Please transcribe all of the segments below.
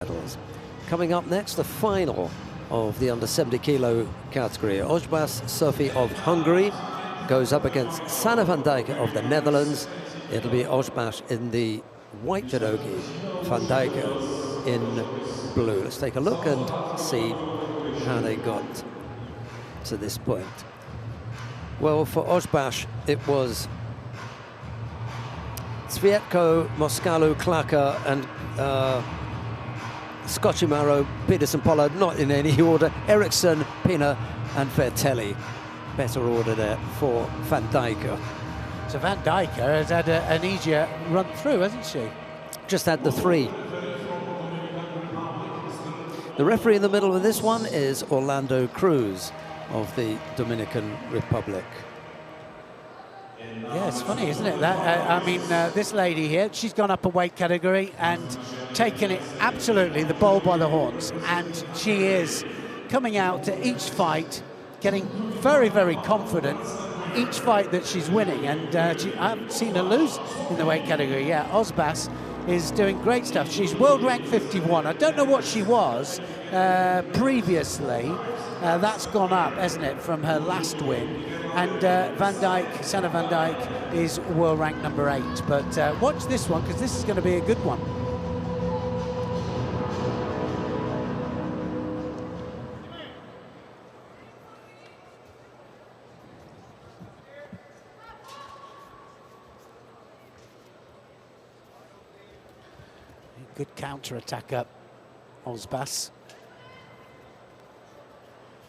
medals. Coming up next, the final of the under 70 kilo category. OZBAZ Szofi of Hungary goes up against Sanne van Dijke of the Netherlands. It'll be OZBAZ in the white judogi, Van Dijke in blue. Let's take a look and see how they got to this point. Well, for OZBAZ, it was Cvietko, Moskalu, Klaka, and Scocimaro, Peterson, Pollard, not in any order. Eriksson, Pina, and Vertelli. Better order there for Van Dijke. So Van Dijke has had an easier run through, hasn't she? Just had the three. The referee in the middle of this one is Orlando Cruz of the Dominican Republic. Yeah, it's funny, isn't it? That this lady here, she's gone up a weight category and taken it absolutely the bull by the horns, and she is coming out to each fight, getting very, very confident each fight that she's winning, and I haven't seen her lose in the weight category. Yeah, OZBAZ is doing great stuff. She's world rank 51. I don't know what she was previously. That's gone up, hasn't it, from her last win. And Sanne van Dijke is world rank number 8. But watch this one, because this is going to be a good one. Good counter-attack up, OZBAZ.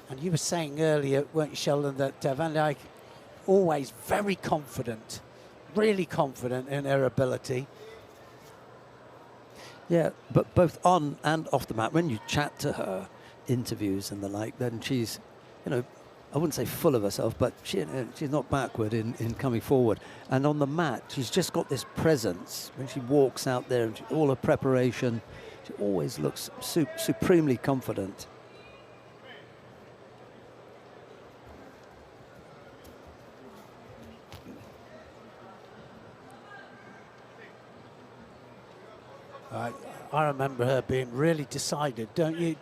And you were saying earlier, weren't you, Sheldon, that Van Dijke always very confident, really confident in her ability. Yeah, but both on and off the mat, when you chat to her, interviews and the like, then she's, you know, I wouldn't say full of herself, but she's not backward in coming forward. And on the mat, she's just got this presence. When she walks out there, and all her preparation, she always looks supremely confident. I remember her being really decided, don't you?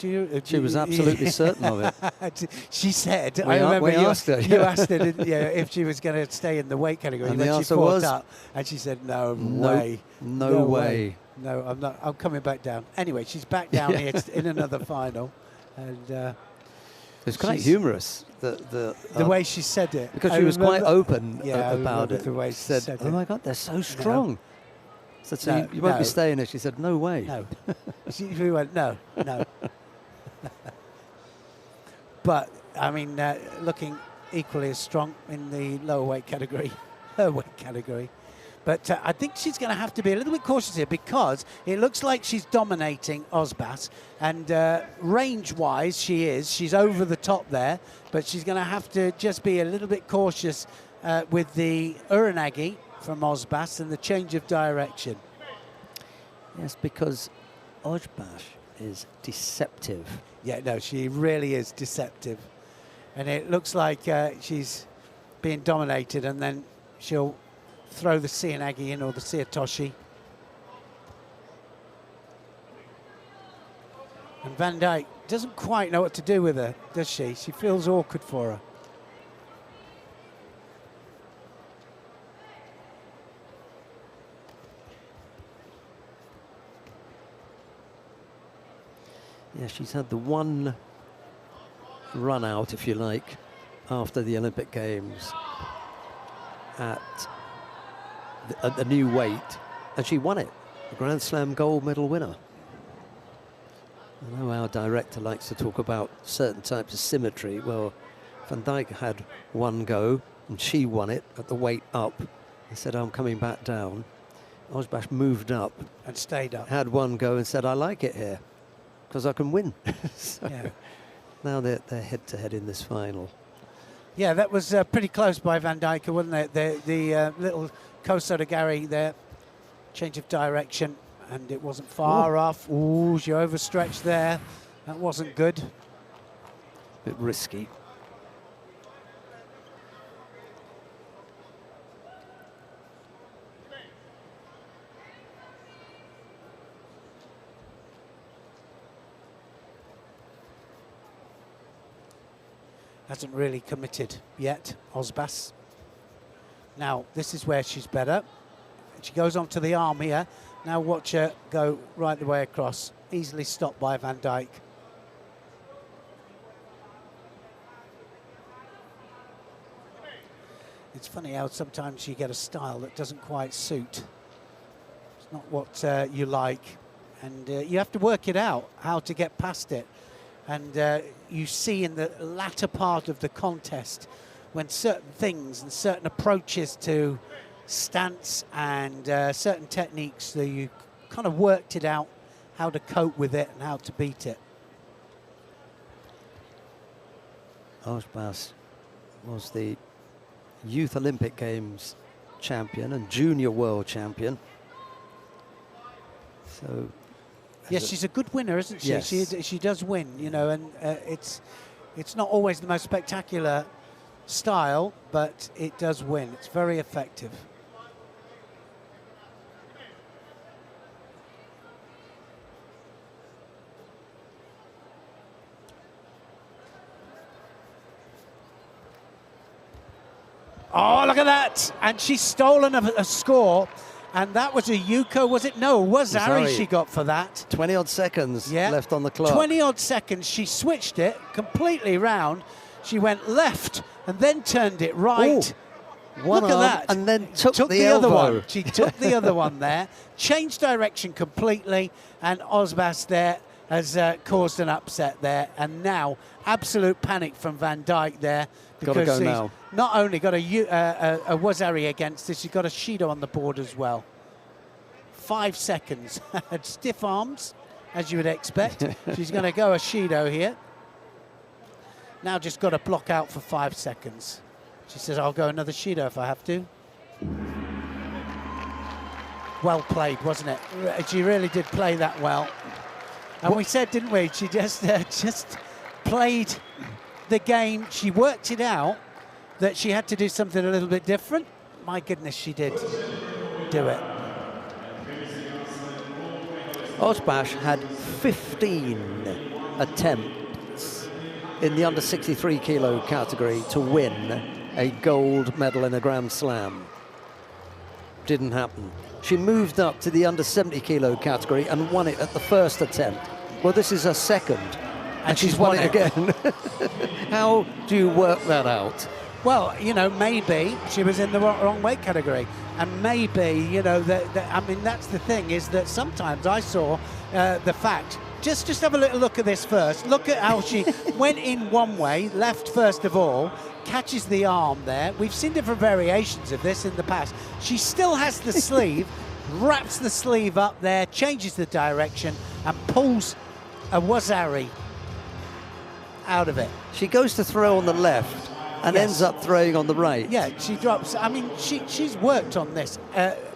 She was absolutely certain of it. She said, I remember you asked her. You asked her, didn't you, if she was going to stay in the weight category. And when the she answer fought was, up, and she said, no way. No way. No, I'm not. I'm coming back down. Anyway, she's back down here in another final. And it's quite humorous, the way she said it. Because she was quite open about it. The way she said it. Oh my God, they're so strong. So you won't be staying here. She said, no way. No. She went, no. But, I mean, looking equally as strong in the lower weight category, her weight category. But I think she's going to have to be a little bit cautious here, because it looks like she's dominating OZBAZ. And range-wise, she's over the top there. But she's going to have to just be a little bit cautious with the Uranagi from OZBAZ and the change of direction. Yes, because OZBAZ is deceptive. Yeah, no, she really is deceptive. And it looks like she's being dominated, and then she'll throw the Seanagi in, or the Seatoshi. And Van Dijke doesn't quite know what to do with her, does she? She feels awkward for her. Yeah, she's had the one run out, if you like, after the Olympic Games at the new weight, and she won it, the Grand Slam gold medal winner. I know our director likes to talk about certain types of symmetry. Well, Van Dijke had one go, and she won it at the weight up. He said, I'm coming back down. OZBAZ moved up. And stayed up. Had one go and said, I like it here, because I can win. So yeah. Now they're head-to-head in this final. Yeah, that was pretty close by Van Dijke, wasn't it? The little Kosodagari there, change of direction, and it wasn't far off. Ooh, she overstretched there. That wasn't good. Bit risky. hasn't really committed yet, OZBAZ. Now, this is where she's better. She goes on to the arm here. Now watch her go right the way across. Easily stopped by Van Dijk. It's funny how sometimes you get a style that doesn't quite suit. It's not what you like. And you have to work it out, how to get past it. And you see in the latter part of the contest when certain things and certain approaches to stance and certain techniques that you kind of worked it out, how to cope with it and how to beat it. OZBAZ was the Youth Olympic Games champion and junior world champion. So, yes, she's a good winner, isn't she? Yes. She does win, you know, and it's not always the most spectacular style, but it does win. It's very effective. Oh, look at that! And she's stolen a score, and that was a Yuko, was it? No, was Ari she got for that. 20-odd seconds left on the clock. 20-odd seconds. She switched it completely round. She went left and then turned it right. Ooh, look at that. And then took the other elbow. one. She took the other one there, changed direction completely, and OZBAZ there has caused an upset there. And now absolute panic from Van Dijk there. Gotta go now. Not only got a Wazari against this, she's got a Shido on the board as well. 5 seconds. Stiff arms, as you would expect. She's going to go a Shido here. Now just got to block out for 5 seconds. She says, I'll go another Shido if I have to. Well played, wasn't it? She really did play that well. And we said, didn't we? She just played the game. She worked it out that she had to do something a little bit different. My goodness, she did do it. OZBAZ had 15 attempts in the under 63 kilo category to win a gold medal in a Grand Slam. Didn't happen. She moved up to the under 70 kilo category and won it at the first attempt. Well, this is her second, and she's won it again. How do you work that out? Well, you know, maybe she was in the wrong weight category. And maybe, you know, I mean, that's the thing, is that sometimes I saw the fact. Just have a little look at this first. Look at how she went in one way, left first of all, catches the arm there. We've seen different variations of this in the past. She still has the sleeve, wraps the sleeve up there, changes the direction, and pulls a Wazari out of it. She goes to throw on the left and ends up throwing on the right. Yeah, she drops. I mean, she's worked on this,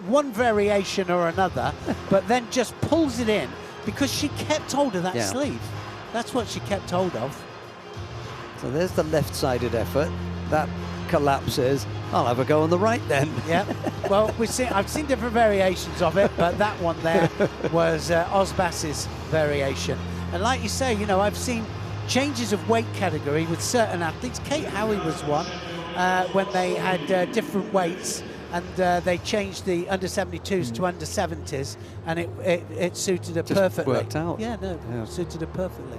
one variation or another, but then just pulls it in because she kept hold of that sleeve. That's what she kept hold of. So there's the left-sided effort. That collapses. I'll have a go on the right then. Yeah. Well, I've seen different variations of it, but that one there was OZBAZ's variation. And like you say, you know, I've seen changes of weight category with certain athletes. Kate Howie was one when they had different weights, and they changed the under 72s to under 70s, and it suited her perfectly. Worked out. Yeah, no, suited her perfectly.